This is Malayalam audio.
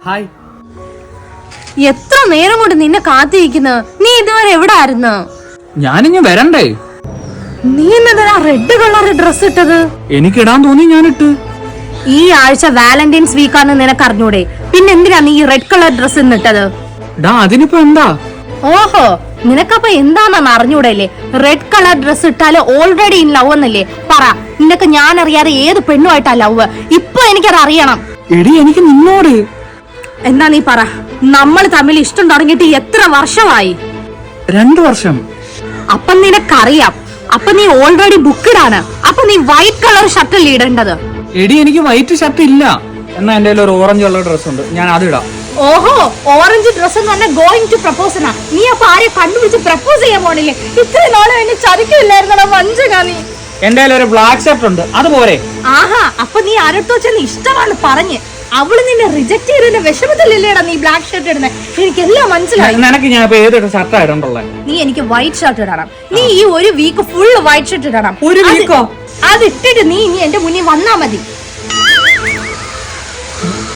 ഹായ്. എത്ര നേരം കൊണ്ട് നിന്നെ കാത്തിരിക്കുന്നു? നീ ഇതുവരെ എവിടെ ആയിരുന്നു? ഞാനിഞ്ഞ് വരണ്ടേ? നീ എന്നതാ റെഡ് കളർ ഡ്രസ് ഇട്ടത്? എനിക്കിടാൻ തോന്നി ഞാനിട്ട്. ഈ ആഴ്ച വാലന്റൈൻസ് വീക്കാന്ന് നിനക്ക് അറിഞ്ഞൂടെ? പിന്നെ എന്തിനാ നീ ഈ റെഡ് കളർ ഡ്രസ് ഇന്നിട്ടത്? അതിനിപ്പോ എന്താ? ഓഹോ, നിനക്കപ്പൊ എന്താണെന്ന് അറിഞ്ഞൂടല്ലേ? റെഡ് കളർ ഡ്രസ് ഇട്ടാല് ഓൾറെഡി ഇൻ ലവ് എന്നല്ലേ? പറ, നിനക്ക് ഞാൻ അറിയാതെ ഏത് പെണ്ണുമായിട്ടാ ലവ്? ഇപ്പൊ എനിക്കത് അറിയണം. എടി, എനിക്ക് നിന്നോട്. എന്താ നീ പറ. നമ്മൾ തമ്മിൽ ഇഷ്ടം തുടങ്ങിയിട്ട് എത്ര വർഷമായി? 2 വർഷം. അപ്പൊ നിനക്കറിയാം. അപ്പൊ നീ ഓൾറെഡി ബുക്കിഡാണ്. അപ്പൊ നീ വൈറ്റ് കളർ ഷർട്ടല്ലേ ഇടേണ്ടത്? എടി, എനിക്ക് വൈറ്റ് ഷർട്ട് ഇല്ല. എന്നാ എന്റെ ഒരു ഓറഞ്ച് കളർ ഡ്രസ് ഉണ്ട്, ഞാൻ അത് ഇടാം. ഓഹോ, ഓറഞ്ച് ഡ്രസ് എന്ന് പറഞ്ഞാൽ ഗോയിങ് ടു പ്രപ്പോസ്. നീ അപ്പൊ ആരെ കണ്ടുപിടിച്ച് പ്രപ്പോസ് ചെയ്യാൻ പോണില്ലേ? ഇത്രയും നാളും എന്നെ ചതിക്കില്ലായിരുന്നോ വഞ്ചക നീ? എന്റെ ഒരു ബ്ലാക്ക് ഷർട്ട് ഉണ്ട്, അതുപോലെ. ആഹാ, അപ്പൊ നീ ആരട്ടോ ചെന്ന് ഇഷ്ടമാണ് പറഞ്ഞ് അവള് നിന്നെ റിജക്ട് ചെയ്തതിന്റെ വിഷമത്തിലല്ലേടാ നീ ബ്ലാക്ക് ഷർട്ട് ഇടുന്നത്? എനിക്കെല്ലാം മനസ്സിലായി. നിനക്ക് ഞാൻ ഇപ്പൊ ഏതൊരു ഷർട്ടാ ഇടണ്ടുള്ളത്? നീ എനിക്ക് വൈറ്റ് ഷർട്ട് ഇടണം. നീ ഈ ഒരു വീക്ക് ഫുള്ള് വൈറ്റ് ഷർട്ട് ഇടണം. ഒരു വീക്കോ? അതിട്ടിട്ട് നീ ഇനി എന്റെ മുന്നിൽ വന്നാ മതി.